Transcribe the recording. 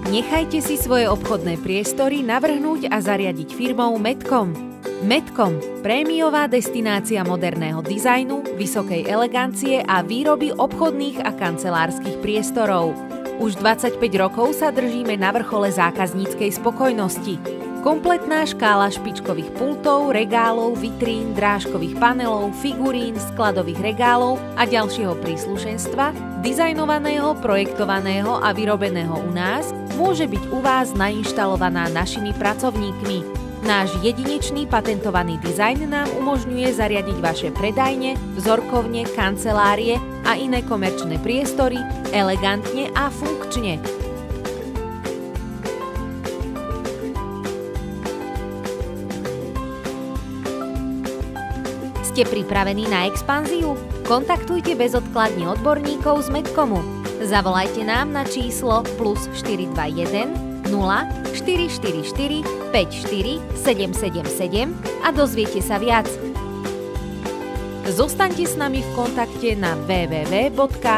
Nechajte si svoje obchodné priestory navrhnúť a zariadiť firmou Medcom. Medcom, prémiová destinácia moderného dizajnu, vysokej elegancie a výroby obchodných a kancelárskych priestorov. Už 25 rokov sa držíme na vrchole zákazníckej spokojnosti. Kompletná škála špičkových pultov, regálov, vitrín, drážkových panelov, figurín, skladových regálov a ďalšieho príslušenstva, dizajnovaného, projektovaného a vyrobeného u nás, môže byť u vás nainštalovaná našimi pracovníkmi. Náš jedinečný patentovaný dizajn nám umožňuje zariadiť vaše predajne, vzorkovne, kancelárie a iné komerčné priestory elegantne a funkčne. Ste pripravení na expanziu? Kontaktujte bezodkladne odborníkov z Medcomu. Zavolajte nám na číslo +421 0444 54 777 a dozviete sa viac. Zostaňte s nami v kontakte na www.medcom.sk.